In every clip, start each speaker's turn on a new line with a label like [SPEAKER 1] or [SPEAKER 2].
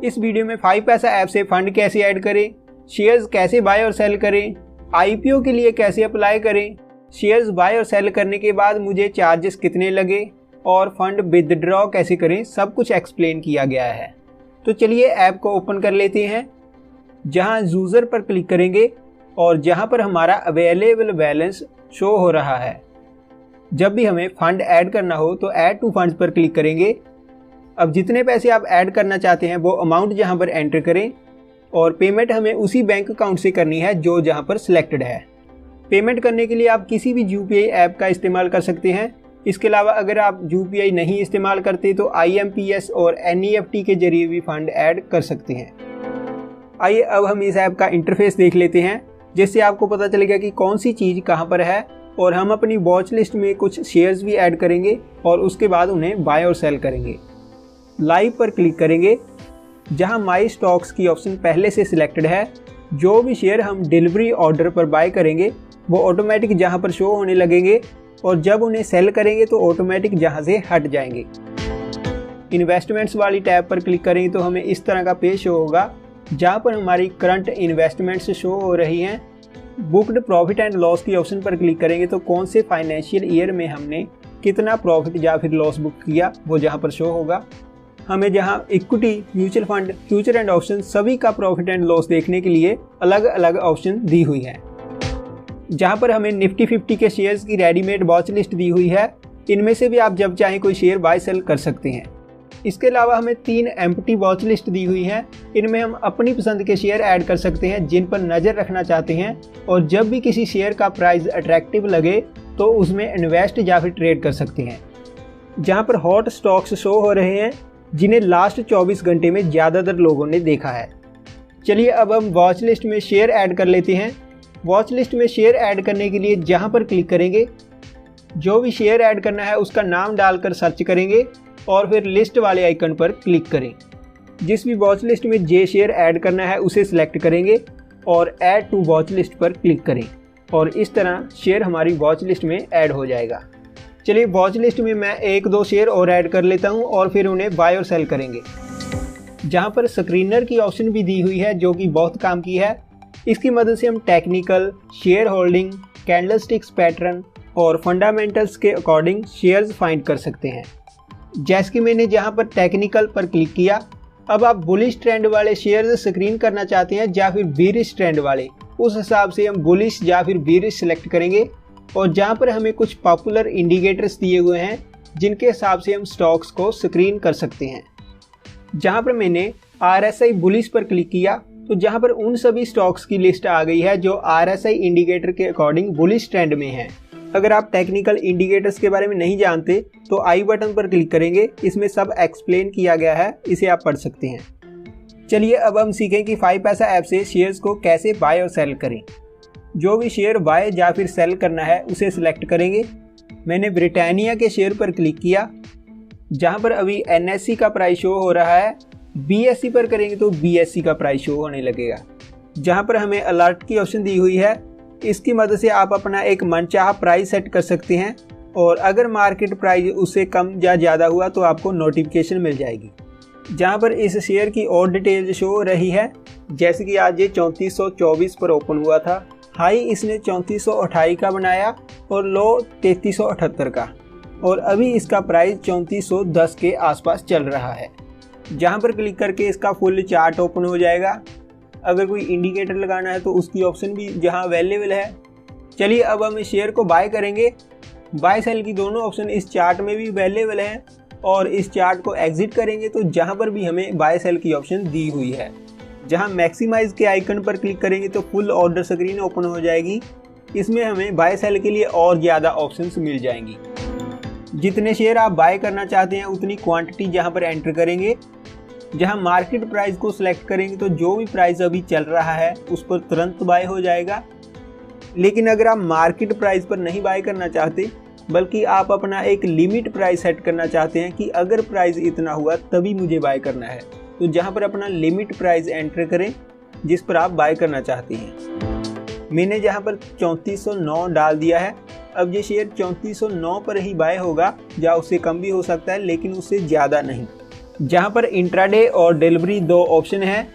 [SPEAKER 1] इस वीडियो में 5 पैसा ऐप से फंड कैसे ऐड करें, शेयर्स कैसे बाय और सेल करें, आईपीओ के लिए कैसे अप्लाई करें, शेयर्स बाय और सेल करने के बाद मुझे चार्जेस कितने लगे और फंड विदड्रॉ कैसे करें, सब कुछ एक्सप्लेन किया गया है। तो चलिए ऐप को ओपन कर लेते हैं। जहां यूज़र पर क्लिक करेंगे और जहां पर हमारा अवेलेबल बैलेंस शो हो रहा है, जब भी हमें फंड ऐड करना हो तो ऐड टू फंड्स पर क्लिक करेंगे। अब जितने पैसे आप ऐड करना चाहते हैं वो अमाउंट जहां पर एंटर करें और पेमेंट हमें उसी बैंक अकाउंट से करनी है जो जहां पर सिलेक्टेड है। पेमेंट करने के लिए आप किसी भी यूपीआई ऐप का इस्तेमाल कर सकते हैं। इसके अलावा अगर आप यूपीआई नहीं इस्तेमाल करते तो आईएमपीएस और एनईएफटी के जरिए भी फंड ऐड कर सकते हैं। आइए अब हम इस ऐप का इंटरफेस देख लेते हैं, जिससे आपको पता चलेगा कि कौन सी चीज़ कहां पर है और हम अपनी वॉच लिस्ट में कुछ शेयर्स भी ऐड करेंगे और उसके बाद उन्हें बाय और सेल करेंगे। लाइव पर क्लिक करेंगे। जहां माई स्टॉक्स की ऑप्शन पहले से सिलेक्टेड है, जो भी शेयर हम डिलीवरी ऑर्डर पर बाय करेंगे वो ऑटोमेटिक जहां पर शो होने लगेंगे और जब उन्हें सेल करेंगे तो ऑटोमेटिक जहां से हट जाएंगे। इन्वेस्टमेंट्स वाली टैब पर क्लिक करेंगे तो हमें इस तरह का पेज शो होगा, जहां पर हमारी करंट इन्वेस्टमेंट्स शो हो रही हैं। बुक्ड प्रॉफिट एंड लॉस की ऑप्शन पर क्लिक करेंगे तो कौन से फाइनेंशियल ईयर में हमने कितना प्रॉफिट या फिर लॉस बुक किया वो जहां पर शो होगा। हमें जहां equity, mutual fund, future and option सभी का प्रॉफिट एंड लॉस देखने के लिए अलग अलग ऑप्शन दी हुई है। जहां पर हमें निफ्टी 50 के शेयर्स की रेडीमेड वॉच लिस्ट दी हुई है। इनमें से भी आप जब चाहें कोई शेयर बाय सेल कर सकते हैं। इसके अलावा हमें 3 एम्प्टी वॉच लिस्ट दी हुई है। इनमें हम अपनी पसंद के शेयर ऐड कर सकते हैं जिन पर नज़र रखना चाहते हैं, और जब भी किसी शेयर का प्राइस अट्रैक्टिव लगे तो उसमें इन्वेस्ट या फिर ट्रेड कर सकते हैं। जहां पर हॉट स्टॉक्स शो हो रहे हैं जिन्हें लास्ट 24 घंटे में ज़्यादातर लोगों ने देखा है। चलिए अब हम वॉच लिस्ट में शेयर ऐड कर लेते हैं। वॉच लिस्ट में शेयर ऐड करने के लिए जहां पर क्लिक करेंगे, जो भी शेयर ऐड करना है उसका नाम डालकर सर्च करेंगे और फिर लिस्ट वाले आइकन पर क्लिक करें। जिस भी वॉच लिस्ट में जे शेयर ऐड करना है उसे सिलेक्ट करेंगे और ऐड टू वॉच लिस्ट पर क्लिक करें और इस तरह शेयर हमारी वॉच लिस्ट में ऐड हो जाएगा। चलिए वॉच लिस्ट में मैं 1-2 शेयर और ऐड कर लेता हूं और फिर उन्हें बाय और सेल करेंगे। जहां पर स्क्रीनर की ऑप्शन भी दी हुई है जो कि बहुत काम की है। इसकी मदद से हम technical, share holding, candlesticks pattern और फंडामेंटल्स के अकॉर्डिंग शेयर्स फाइंड कर सकते हैं। जैसे कि मैंने जहां पर टेक्निकल पर क्लिक किया, अब आप बुलिश ट्रेंड वाले शेयर्स स्क्रीन करना चाहते हैं या फिर बीरिश ट्रेंड वाले, उस हिसाब से हम बुलिश या फिर बीरिश सेलेक्ट करेंगे। और जहां पर हमें कुछ पॉपुलर इंडिकेटर्स दिए हुए हैं जिनके हिसाब से हम स्टॉक्स को स्क्रीन कर सकते हैं। जहां पर मैंने RSI बुलिश पर क्लिक किया तो जहां पर उन सभी स्टॉक्स की लिस्ट आ गई है जो RSI इंडिकेटर के अकॉर्डिंग बुलिश ट्रेंड में है। अगर आप टेक्निकल इंडिकेटर्स के बारे में नहीं जानते तो आई बटन पर क्लिक करेंगे, इसमें सब एक्सप्लेन किया गया है, इसे आप पढ़ सकते हैं। चलिए अब हम सीखें कि 5 पैसा ऐप से शेयर्स को कैसे बाय और सेल करें। जो भी शेयर बाय या फिर सेल करना है उसे सिलेक्ट करेंगे। मैंने ब्रिटानिया के शेयर पर क्लिक किया। जहां पर अभी NSE का प्राइस शो हो रहा है, BSE पर करेंगे तो BSE का प्राइस शो होने लगेगा। जहां पर हमें अलर्ट की ऑप्शन दी हुई है, इसकी मदद से आप अपना एक मनचाहा प्राइस सेट कर सकते हैं और अगर मार्केट प्राइस उससे कम या ज़्यादा हुआ तो आपको नोटिफिकेशन मिल जाएगी। जहां पर इस शेयर की और डिटेल शो हो रही है, जैसे कि आज ये 3424 पर ओपन हुआ था। हाई इसने 3428 का बनाया और लो 3378 का, और अभी इसका प्राइस 3410 के आसपास चल रहा है। जहां पर क्लिक करके इसका फुल चार्ट ओपन हो जाएगा। अगर कोई इंडिकेटर लगाना है तो उसकी ऑप्शन भी जहां अवेलेबल है। चलिए अब हम इस शेयर को बाय करेंगे। बाय सेल की दोनों ऑप्शन इस चार्ट में भी अवेलेबल हैं और इस चार्ट को एग्जिट करेंगे तो जहां पर भी हमें बाय सेल की ऑप्शन दी हुई है, जहां मैक्सिमाइज के आइकन पर क्लिक करेंगे तो फुल ऑर्डर स्क्रीन ओपन हो जाएगी। इसमें हमें बाय सेल के लिए और ज़्यादा ऑप्शंस मिल जाएंगी। जितने शेयर आप बाय करना चाहते हैं उतनी क्वांटिटी जहां पर एंटर करेंगे। जहां मार्केट प्राइस को सिलेक्ट करेंगे तो जो भी प्राइस अभी चल रहा है उस पर तुरंत बाय हो जाएगा। लेकिन अगर आप मार्केट प्राइस पर नहीं बाय करना चाहते बल्कि आप अपना एक लिमिट प्राइस सेट करना चाहते हैं कि अगर प्राइस इतना हुआ तभी मुझे बाय करना है, तो जहां पर अपना लिमिट प्राइस एंटर करें जिस पर आप बाय करना चाहते हैं। मैंने जहां पर 3409 डाल दिया है। अब ये शेयर 3409 पर ही बाय होगा या उससे कम भी हो सकता है, लेकिन उससे ज़्यादा नहीं। जहां पर इंट्राडे और डिलीवरी दो ऑप्शन है।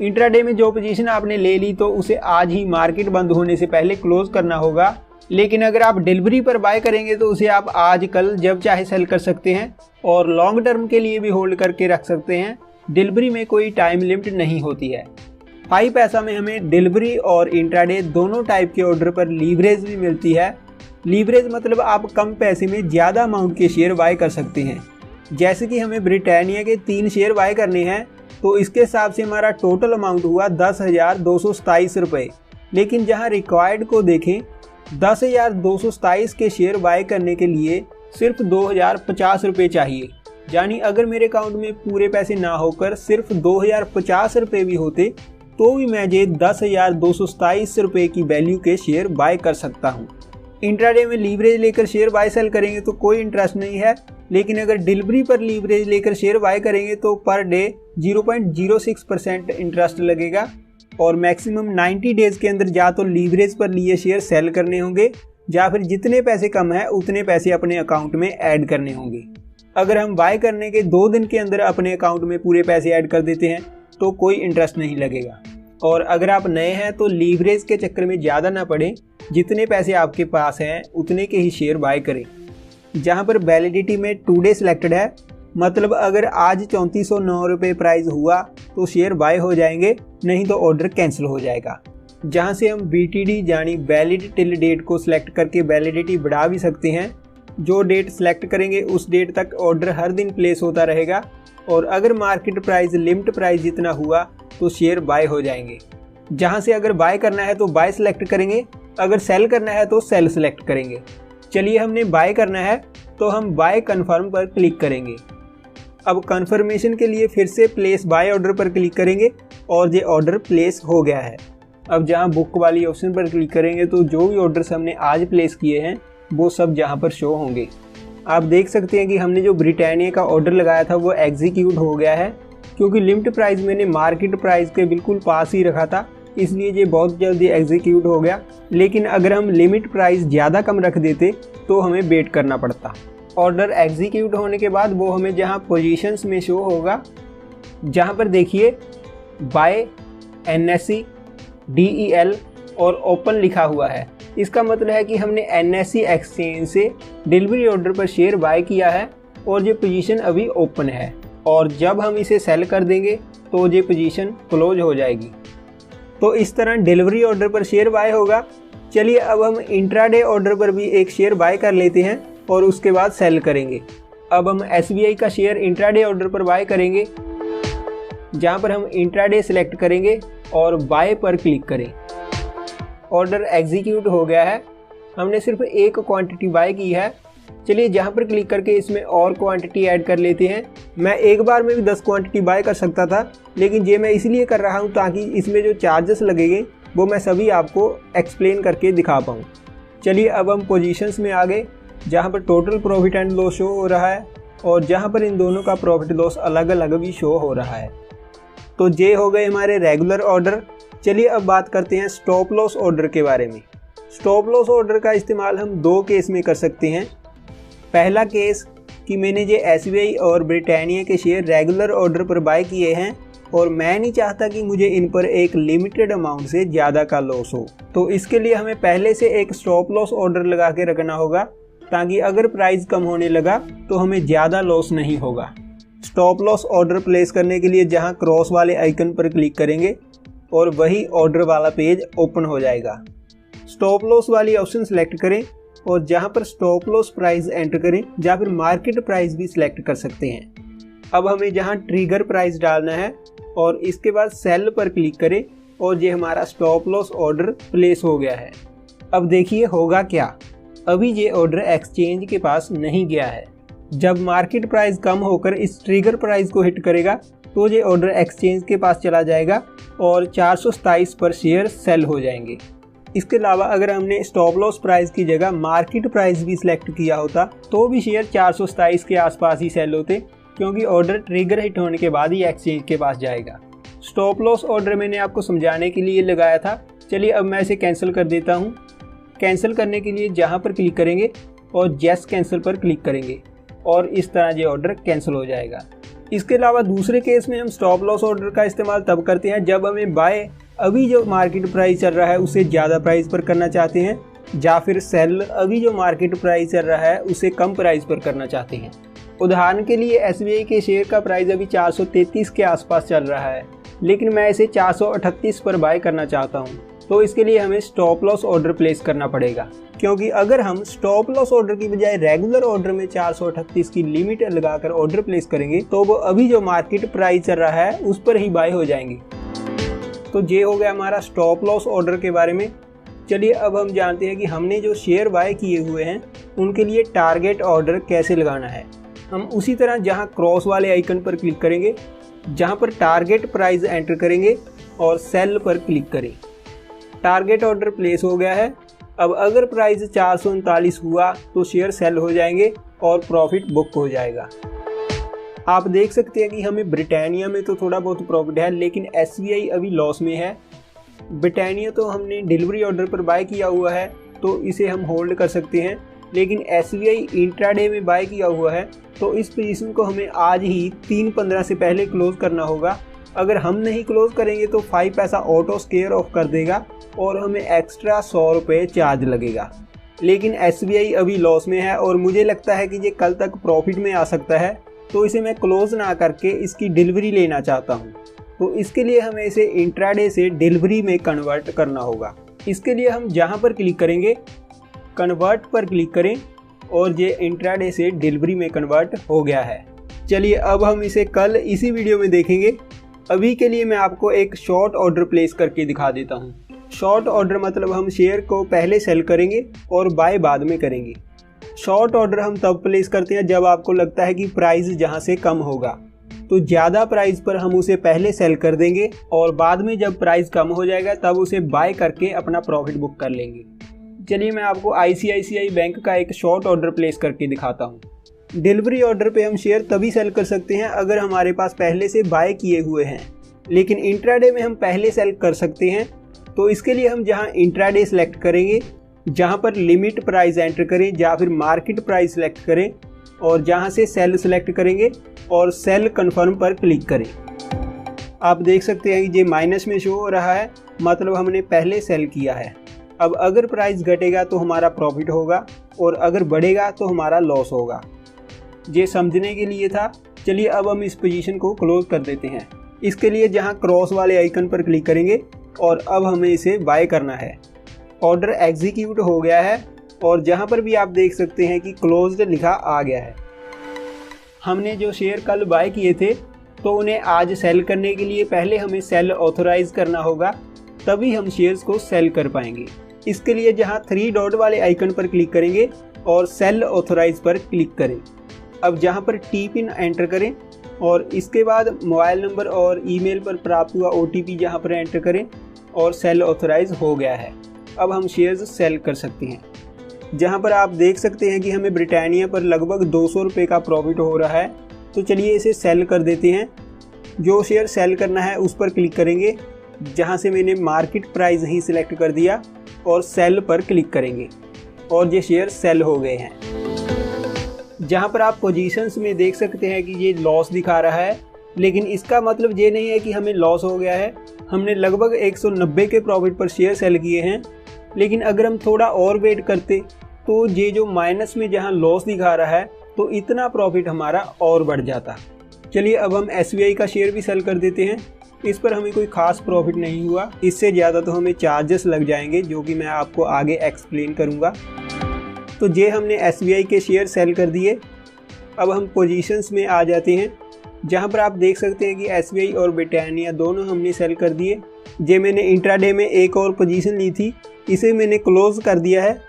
[SPEAKER 1] इंट्राडे में जो पोजीशन आपने ले ली तो उसे आज ही मार्केट बंद होने से पहले क्लोज करना होगा, लेकिन अगर आप डिलीवरी पर बाय करेंगे तो उसे आप आज कल जब चाहे सेल कर सकते हैं और लॉन्ग टर्म के लिए भी होल्ड करके रख सकते हैं। डिलीवरी में कोई टाइम लिमिट नहीं होती है। पाई पैसा में हमें डिलीवरी और इंट्राडे दोनों टाइप के ऑर्डर पर लीवरेज भी मिलती है। लीवरेज मतलब आप कम पैसे में ज़्यादा अमाउंट के शेयर बाय कर सकते हैं। जैसे कि हमें ब्रिटानिया के 3 शेयर बाय करने हैं तो इसके हिसाब से हमारा टोटल अमाउंट हुआ 10,227 रुपये, लेकिन जहां रिक्वायर्ड को देखें 10,227 के शेयर बाय करने के लिए सिर्फ 2,050 रुपये चाहिए। यानी अगर मेरे अकाउंट में पूरे पैसे ना होकर सिर्फ 2,050 रुपये भी होते तो भी मैं ये 10,227 रुपये की वैल्यू के शेयर बाय कर सकता हूँ। इंट्राडे में लीवरेज लेकर शेयर बाय सेल करेंगे तो कोई इंटरेस्ट नहीं है, लेकिन अगर डिलीवरी पर लीवरेज लेकर शेयर बाय करेंगे तो पर डे 0.06% इंटरेस्ट लगेगा और मैक्सिमम 90 डेज के अंदर या तो लीवरेज पर लिए शेयर सेल करने होंगे या फिर जितने पैसे कम है उतने पैसे अपने अकाउंट में ऐड करने होंगे। अगर हम बाय करने के 2 दिन के अंदर अपने अकाउंट में पूरे पैसे ऐड कर देते हैं तो कोई इंटरेस्ट नहीं लगेगा। और अगर आप नए हैं तो लीवरेज के चक्कर में ज़्यादा ना पड़े, जितने पैसे आपके पास हैं उतने के ही शेयर बाय करें। जहां पर वैलिडिटी में 2 डे सिलेक्टेड है, मतलब अगर आज 3409 रुपये प्राइस हुआ तो शेयर बाय हो जाएंगे, नहीं तो ऑर्डर कैंसिल हो जाएगा। जहां से हम BTD यानी वैलिड टिल डेट को सिलेक्ट करके वैलिडिटी बढ़ा भी सकते हैं। जो डेट सिलेक्ट करेंगे उस डेट तक ऑर्डर हर दिन प्लेस होता रहेगा और अगर मार्केट प्राइस लिमिट प्राइस जितना हुआ तो शेयर बाय हो जाएंगे। जहां से अगर बाय करना है तो बाय सिलेक्ट करेंगे, अगर सेल करना है तो सेल सिलेक्ट करेंगे। चलिए हमने बाय करना है तो हम बाय कन्फर्म पर क्लिक करेंगे। अब कन्फर्मेशन के लिए फिर से प्लेस बाय ऑर्डर पर क्लिक करेंगे और ये ऑर्डर प्लेस हो गया है। अब जहां बुक वाली ऑप्शन पर क्लिक करेंगे तो जो भी ऑर्डर्स हमने आज प्लेस किए हैं वो सब जहां पर शो होंगे। आप देख सकते हैं कि हमने जो ब्रिटानिया का ऑर्डर लगाया था वो एग्जीक्यूट हो गया है, क्योंकि लिमिट प्राइस मैंने मार्केट प्राइस के बिल्कुल पास ही रखा था, इसलिए ये बहुत जल्दी एग्जीक्यूट हो गया। लेकिन अगर हम लिमिट प्राइस ज़्यादा कम रख देते तो हमें वेट करना पड़ता। ऑर्डर एग्जीक्यूट होने के बाद वो हमें जहां पोजीशंस में शो होगा, जहां पर देखिए बाय NSE DEL और ओपन लिखा हुआ है। इसका मतलब है कि हमने NSE एक्सचेंज से डिलीवरी ऑर्डर पर शेयर बाय किया है और ये पोजीशन अभी ओपन है, और जब हम इसे सेल कर देंगे तो ये पोजीशन क्लोज हो जाएगी। तो इस तरह डिलीवरी ऑर्डर पर शेयर बाय होगा। चलिए अब हम इंट्राडे ऑर्डर पर भी एक शेयर बाय कर लेते हैं और उसके बाद सेल करेंगे। अब हम SBI का शेयर इंट्राडे ऑर्डर पर बाय करेंगे, जहां पर हम इंट्राडे सिलेक्ट करेंगे और बाय पर क्लिक करें। ऑर्डर एग्जीक्यूट हो गया है, हमने सिर्फ एक क्वांटिटी बाय की है। चलिए जहां पर क्लिक करके इसमें और क्वांटिटी ऐड कर लेते हैं। मैं एक बार में भी 10 क्वांटिटी बाय कर सकता था, लेकिन ये मैं इसलिए कर रहा हूं ताकि इसमें जो चार्जेस लगेंगे वो मैं सभी आपको एक्सप्लेन करके दिखा पाऊँ। चलिए अब हम पोजीशंस में आ गए, जहां पर total profit and loss show हो रहा है और जहां पर इन दोनों का प्रॉफिट लॉस अलग अलग भी शो हो रहा है। तो ये हो गए हमारे रेगुलर ऑर्डर। चलिए अब बात करते हैं स्टॉप लॉस ऑर्डर के बारे में। स्टॉप लॉस ऑर्डर का इस्तेमाल हम 2 केस में कर सकते हैं। पहला केस कि मैंने ये SBI और ब्रिटानिया के शेयर रेगुलर ऑर्डर पर बाय किए हैं और मैं नहीं चाहता कि मुझे इन पर एक लिमिटेड अमाउंट से ज़्यादा का लॉस हो, तो इसके लिए हमें पहले से एक स्टॉप लॉस ऑर्डर लगा के रखना होगा, ताकि अगर प्राइस कम होने लगा तो हमें ज़्यादा लॉस नहीं होगा। स्टॉप लॉस ऑर्डर प्लेस करने के लिए जहां क्रॉस वाले आइकन पर क्लिक करेंगे और वही ऑर्डर वाला पेज ओपन हो जाएगा। स्टॉप लॉस वाली ऑप्शन सेलेक्ट करें और जहां पर स्टॉप लॉस प्राइस एंटर करें या फिर मार्केट प्राइस भी सिलेक्ट कर सकते हैं। अब हमें जहां ट्रिगर प्राइस डालना है और इसके बाद सेल पर क्लिक करें और ये हमारा स्टॉप लॉस ऑर्डर प्लेस हो गया है। अब देखिए होगा क्या, अभी ये ऑर्डर एक्सचेंज के पास नहीं गया है। जब मार्केट प्राइस कम होकर इस ट्रिगर प्राइस को हिट करेगा तो ये ऑर्डर एक्सचेंज के पास चला जाएगा और 427 पर शेयर सेल हो जाएंगे। इसके अलावा अगर हमने स्टॉप लॉस प्राइस की जगह मार्केट प्राइस भी सिलेक्ट किया होता तो भी शेयर 427 के आसपास ही सेल होते, क्योंकि ऑर्डर ट्रिगर हिट होने के बाद ही एक्सचेंज के पास जाएगा। स्टॉप लॉस ऑर्डर मैंने आपको समझाने के लिए लगाया था। चलिए अब मैं इसे कैंसिल कर देता हूँ। कैंसिल करने के लिए जहाँ पर क्लिक करेंगे और यस कैंसिल पर क्लिक करेंगे और इस तरह ये ऑर्डर कैंसिल हो जाएगा। इसके अलावा दूसरे केस में हम स्टॉप लॉस ऑर्डर का इस्तेमाल तब करते हैं जब हमें बाय अभी जो मार्केट प्राइस चल रहा है उससे ज़्यादा प्राइस पर करना चाहते हैं, या फिर सेल अभी जो मार्केट प्राइस चल रहा है उससे कम प्राइस पर करना चाहते हैं। उदाहरण के लिए SBI के शेयर का प्राइस अभी 433 के आसपास चल रहा है, लेकिन मैं इसे 438 पर बाय करना चाहता हूँ, तो इसके लिए हमें स्टॉप लॉस ऑर्डर प्लेस करना पड़ेगा। क्योंकि अगर हम स्टॉप लॉस ऑर्डर की बजाय रेगुलर ऑर्डर में 438 की लिमिट लगाकर ऑर्डर प्लेस करेंगे तो वो अभी जो मार्केट प्राइस चल रहा है उस पर ही बाय हो जाएंगे। तो ये हो गया हमारा स्टॉप लॉस ऑर्डर के बारे में। चलिए अब हम जानते हैं कि हमने जो शेयर बाय किए हुए हैं उनके लिए टारगेट ऑर्डर कैसे लगाना है। हम उसी तरह जहां क्रॉस वाले आइकन पर क्लिक करेंगे, जहां पर टारगेट प्राइस एंटर करेंगे और सेल पर क्लिक करें। टारगेट ऑर्डर प्लेस हो गया है। अब अगर प्राइस 439 हुआ तो शेयर सेल हो जाएंगे और प्रॉफिट बुक हो जाएगा। आप देख सकते हैं कि हमें ब्रिटानिया में तो थोड़ा बहुत प्रॉफिट है, लेकिन SBI अभी लॉस में है। ब्रिटानिया तो हमने डिलीवरी ऑर्डर पर बाय किया हुआ है तो इसे हम होल्ड कर सकते हैं, लेकिन SBI इंट्राडे में बाय किया हुआ है तो इस पोजीशन को हमें आज ही 3:15 से पहले क्लोज करना होगा। अगर हम नहीं क्लोज करेंगे तो 5 पैसा ऑटो स्केयर ऑफ कर देगा और हमें एक्स्ट्रा 100 रुपये चार्ज लगेगा। लेकिन SBI अभी लॉस में है और मुझे लगता है कि ये कल तक प्रॉफिट में आ सकता है, तो इसे मैं क्लोज ना करके इसकी डिलीवरी लेना चाहता हूँ। तो इसके लिए हमें इसे इंट्राडे से डिलीवरी में कन्वर्ट करना होगा। इसके लिए हम जहाँ पर क्लिक करेंगे कन्वर्ट पर क्लिक करें और ये इंट्राडे से डिलीवरी में कन्वर्ट हो गया है। चलिए अब हम इसे कल इसी वीडियो में देखेंगे। अभी के लिए मैं आपको एक शॉर्ट ऑर्डर प्लेस करके दिखा देता हूँ। शॉर्ट ऑर्डर मतलब हम शेयर को पहले सेल करेंगे और बाय बाद में करेंगे। शॉर्ट ऑर्डर हम तब प्लेस करते हैं जब आपको लगता है कि प्राइस जहाँ से कम होगा, तो ज़्यादा प्राइस पर हम उसे पहले सेल कर देंगे और बाद में जब प्राइस कम हो जाएगा तब उसे बाय करके अपना प्रॉफिट बुक कर लेंगे। चलिए मैं आपको ICICI बैंक का एक शॉर्ट ऑर्डर प्लेस करके दिखाता हूँ। डिलीवरी ऑर्डर पे हम शेयर तभी सेल कर सकते हैं अगर हमारे पास पहले से बाय किए हुए हैं, लेकिन इंट्राडे में हम पहले सेल कर सकते हैं। तो इसके लिए हम जहां इंट्राडे सेलेक्ट करेंगे, जहां पर लिमिट प्राइस एंटर करें या फिर मार्केट प्राइस सेलेक्ट करें और जहां से सेल सेलेक्ट करेंगे और सेल कन्फर्म पर क्लिक करें। आप देख सकते हैं कि ये माइनस में शो हो रहा है, मतलब हमने पहले सेल किया है। अब अगर प्राइस घटेगा तो हमारा प्रॉफिट होगा और अगर बढ़ेगा तो हमारा लॉस होगा। ये समझने के लिए था। चलिए अब हम इस पोजीशन को क्लोज कर देते हैं। इसके लिए जहां क्रॉस वाले आइकन पर क्लिक करेंगे और अब हमें इसे बाय करना है। ऑर्डर एग्जीक्यूट हो गया है और जहां पर भी आप देख सकते हैं कि क्लोज्ड लिखा आ गया है। हमने जो शेयर कल बाय किए थे तो उन्हें आज सेल करने के लिए पहले हमें सेल ऑथराइज करना होगा, तभी हम शेयर्स को सेल कर पाएंगे। इसके लिए जहां 3 डॉट वाले आइकन पर क्लिक करेंगे और सेल ऑथराइज पर क्लिक करें। अब जहां पर टी पिन एंटर करें और इसके बाद मोबाइल नंबर और ईमेल पर प्राप्त हुआ OTP जहां पर एंटर करें और सेल ऑथराइज हो गया है। अब हम शेयर्स सेल कर सकते हैं। जहां पर आप देख सकते हैं कि हमें ब्रिटानिया पर लगभग 200 रुपये का प्रॉफिट हो रहा है, तो चलिए इसे सेल कर देते हैं। जो शेयर सेल करना है उस पर क्लिक करेंगे, जहां से मैंने मार्केट प्राइस ही सिलेक्ट कर दिया और सेल पर क्लिक करेंगे और ये शेयर सेल हो गए हैं। जहां पर आप पोजीशंस में देख सकते हैं कि ये लॉस दिखा रहा है, लेकिन इसका मतलब ये नहीं है कि हमें लॉस हो गया है। हमने लगभग 190 के प्रॉफिट पर शेयर सेल किए हैं, लेकिन अगर हम थोड़ा और वेट करते तो ये जो माइनस में जहां लॉस दिखा रहा है तो इतना प्रॉफिट हमारा और बढ़ जाता। चलिए अब हम SBI का शेयर भी सेल कर देते हैं। इस पर हमें कोई खास प्रॉफिट नहीं हुआ, इससे ज़्यादा तो हमें चार्जेस लग जाएंगे जो कि मैं आपको आगे एक्सप्लेन करूँगा। तो ये हमने SBI के शेयर सेल कर दिए। अब हम पोजीशंस में आ जाते हैं, जहां पर आप देख सकते हैं कि SBI और ब्रिटानिया दोनों हमने सेल कर दिए। ये मैंने इंट्राडे में एक और पोजीशन ली थी, इसे मैंने क्लोज कर दिया है।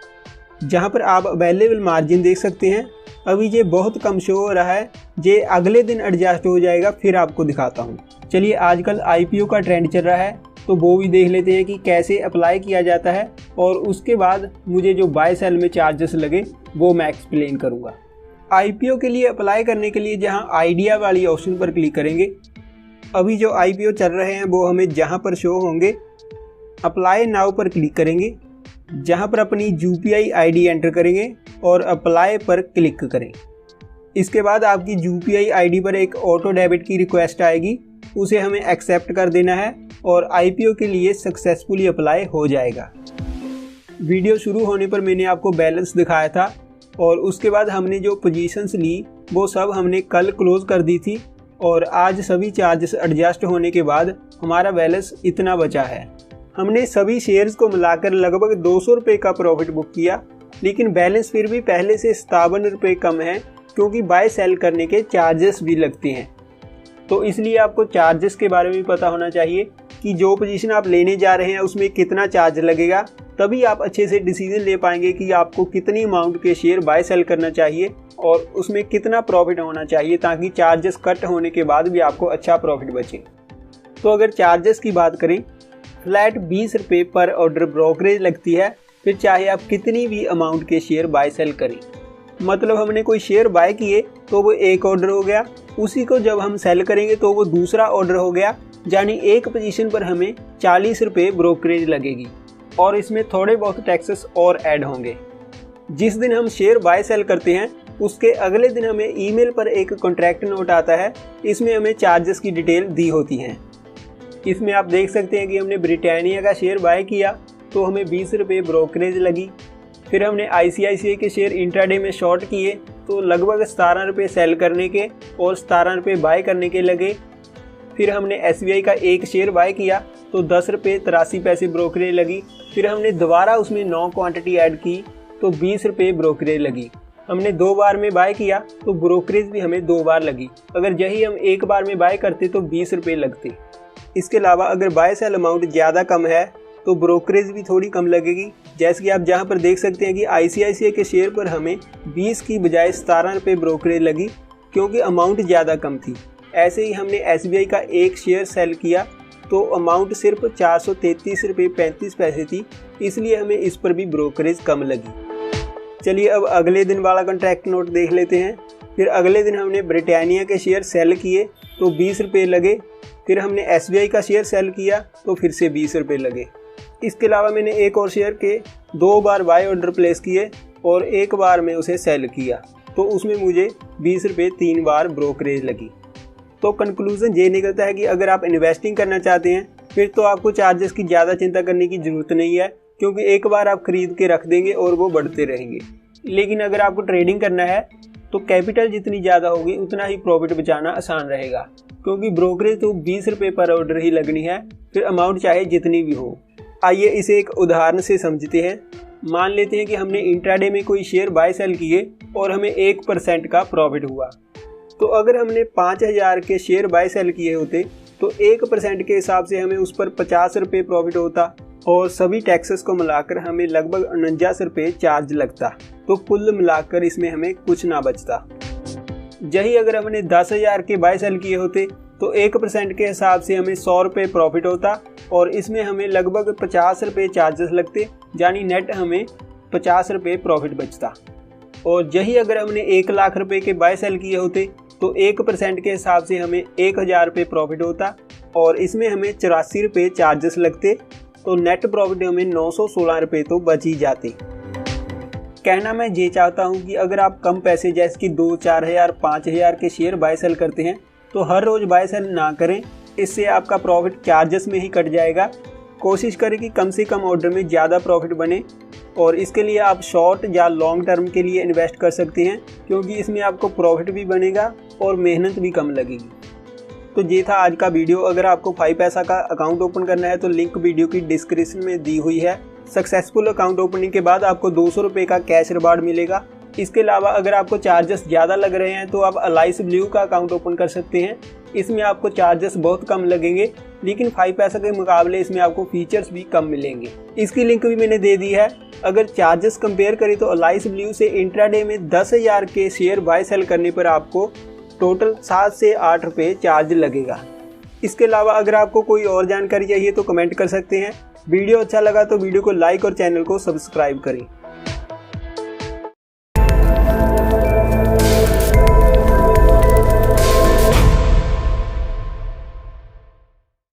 [SPEAKER 1] जहां पर आप अवेलेबल मार्जिन देख सकते हैं, अभी ये बहुत कम शो हो रहा है। ये अगले दिन एडजस्ट हो जाएगा, फिर आपको दिखाता हूँ। चलिए आजकल IPO का ट्रेंड चल रहा है तो वो भी देख लेते हैं कि कैसे अप्लाई किया जाता है, और उसके बाद मुझे जो बाय सेल में चार्जेस लगे वो मैं एक्सप्लेन करूँगा। IPO के लिए अप्लाई करने के लिए जहां आइडिया वाली ऑप्शन पर क्लिक करेंगे, अभी जो IPO चल रहे हैं वो हमें जहां पर शो होंगे, अप्लाई नाउ पर क्लिक करेंगे, जहां पर अपनी UPI ID एंटर करेंगे और अप्लाई पर क्लिक करें। इसके बाद आपकी UPI ID पर एक ऑटो डेबिट की रिक्वेस्ट आएगी, उसे हमें एक्सेप्ट कर देना है और IPO के लिए सक्सेसफुली अप्लाई हो जाएगा। वीडियो शुरू होने पर मैंने आपको बैलेंस दिखाया था और उसके बाद हमने जो पोजीशंस ली वो सब हमने कल क्लोज कर दी थी और आज सभी चार्जेस एडजस्ट होने के बाद हमारा बैलेंस इतना बचा है। हमने सभी शेयर्स को मिलाकर लगभग 200 रुपये का प्रॉफिट बुक किया, लेकिन बैलेंस फिर भी पहले से 57 रुपये कम है क्योंकि बाय सेल करने के चार्जेस भी लगते हैं। तो इसलिए आपको चार्जेस के बारे में पता होना चाहिए कि जो पोजीशन आप लेने जा रहे हैं उसमें कितना चार्ज लगेगा, तभी आप अच्छे से डिसीजन ले पाएंगे कि आपको कितनी अमाउंट के शेयर बाय सेल करना चाहिए और उसमें कितना प्रॉफिट होना चाहिए, ताकि चार्जेस कट होने के बाद भी आपको अच्छा प्रॉफिट बचे। तो अगर चार्जेस की बात करें, फ्लैट 20 रुपये पर ऑर्डर ब्रोकरेज लगती है, फिर चाहे आप कितनी भी अमाउंट के शेयर बाय सेल करें। मतलब हमने कोई शेयर बाय किए तो वो एक ऑर्डर हो गया, उसी को जब हम सेल करेंगे तो वो दूसरा ऑर्डर हो गया, यानी एक पोजीशन पर हमें 40 रुपये ब्रोकरेज लगेगी और इसमें थोड़े बहुत टैक्सेस और ऐड होंगे। जिस दिन हम शेयर बाय सेल करते हैं उसके अगले दिन हमें ईमेल पर एक कॉन्ट्रैक्ट नोट आता है, इसमें हमें चार्जेस की डिटेल दी होती हैं। इसमें आप देख सकते हैं कि हमने ब्रिटानिया का शेयर बाय किया तो हमें 20 रुपये ब्रोकरेज लगी। फिर हमने ICICI के शेयर इंट्राडे में शॉर्ट किए तो लगभग 17 रुपये सेल करने के और 17 रुपये बाय करने के लगे। फिर हमने SBI का एक शेयर बाय किया तो 10 रुपये 83 पैसे ब्रोकरेज लगी। फिर हमने दोबारा उसमें 9 क्वांटिटी ऐड की तो 20 रुपये ब्रोकरेज लगी। हमने 2 बार में बाय किया तो ब्रोकरेज भी हमें 2 बार लगी। अगर यही हम एक बार में बाय करते तो 20 रुपये लगते। इसके अलावा अगर बाय सेल अमाउंट ज़्यादा कम है तो ब्रोकरेज भी थोड़ी कम लगेगी। जैसे कि आप जहां पर देख सकते हैं कि ICICI के शेयर पर हमें 20 की बजाय 17 रुपये ब्रोकरेज लगी क्योंकि अमाउंट ज़्यादा कम थी। ऐसे ही हमने SBI का एक शेयर सेल किया तो अमाउंट सिर्फ 433 रुपये 35 पैसे थी, इसलिए हमें इस पर भी ब्रोकरेज कम लगी। चलिए अब अगले दिन वाला कॉन्ट्रैक्ट नोट देख लेते हैं। फिर अगले दिन हमने ब्रिटानिया के शेयर सेल किए तो 20 रुपये लगे। फिर हमने SBI का शेयर सेल किया तो फिर से 20 रुपये लगे। इसके अलावा मैंने एक और शेयर के 2 बार बाय ऑर्डर प्लेस किए और एक बार में उसे सेल किया तो उसमें मुझे 20 रुपये 3 बार ब्रोकरेज लगी। तो कंक्लूजन ये निकलता है कि अगर आप इन्वेस्टिंग करना चाहते हैं फिर तो आपको चार्जेस की ज़्यादा चिंता करने की ज़रूरत नहीं है, क्योंकि एक बार आप खरीद के रख देंगे और वो बढ़ते रहेंगे। लेकिन अगर आपको ट्रेडिंग करना है तो कैपिटल जितनी ज़्यादा होगी उतना ही प्रॉफिट बचाना आसान रहेगा, क्योंकि ब्रोकरेज तो 20 रुपये पर ऑर्डर ही लगनी है, फिर अमाउंट चाहे जितनी भी हो। आइए इसे एक उदाहरण से समझते हैं। मान लेते हैं कि हमने इंट्राडे में कोई शेयर बाय सेल किए और हमें 1% का प्रॉफिट हुआ। तो अगर हमने 5000 के शेयर बाय सेल किए होते तो 1% के हिसाब से हमें उस पर 50 रुपये प्रॉफिट होता और सभी टैक्सेस को मिलाकर हमें लगभग 49 रुपये चार्ज लगता। तो कुल मिलाकर इसमें हमें कुछ ना बचता। यही अगर हमने 10,000 के बाय सेल किए होते तो 1% के हिसाब से हमें 100 रुपये प्रॉफिट होता और इसमें हमें लगभग 50 रुपये चार्जेस लगते, यानी नेट हमें 50 रुपये प्रॉफिट बचता। और यही अगर हमने 1 लाख रुपये के बाय सेल किए होते तो 1% के हिसाब से हमें 1000 रुपये प्रॉफिट होता और इसमें हमें 84 रुपये चार्जेस लगते, तो नेट प्रॉफिट हमें 916 रुपये तो बच ही जाते। कहना मैं ये चाहता हूँ कि अगर आप कम पैसे जैसे कि 2-4 हज़ार 5,000 के शेयर बाय सेल करते हैं तो हर रोज़ बाय सेल ना करें, इससे आपका प्रॉफिट चार्जेस में ही कट जाएगा। कोशिश करें कि कम से कम ऑर्डर में ज़्यादा प्रॉफिट बने और इसके लिए आप शॉर्ट या लॉन्ग टर्म के लिए इन्वेस्ट कर सकते हैं, क्योंकि इसमें आपको प्रॉफिट भी बनेगा और मेहनत भी कम लगेगी। तो ये था आज का वीडियो। अगर आपको 5 पैसा का अकाउंट ओपन करना है तो लिंक वीडियो की डिस्क्रिप्शन में दी हुई है। सक्सेसफुल अकाउंट ओपनिंग के बाद आपको 200 रुपये का कैश रिवार्ड मिलेगा। इसके अलावा अगर आपको चार्जेस ज़्यादा लग रहे हैं तो आप अलाइस ब्लू का अकाउंट ओपन कर सकते हैं। इसमें आपको चार्जेस बहुत कम लगेंगे, लेकिन 5 पैसा के मुकाबले इसमें आपको फीचर्स भी कम मिलेंगे। इसकी लिंक भी मैंने दे दी है। अगर चार्जेस कंपेयर करें तो अलाइस ब्लू से इंट्राडे में 10,000 के शेयर बाय सेल करने पर आपको टोटल 7 से 8 रुपये चार्ज लगेगा। इसके अलावा अगर आपको कोई और जानकारी चाहिए तो कमेंट कर सकते हैं। वीडियो अच्छा लगा तो वीडियो को लाइक और चैनल को सब्सक्राइब करें।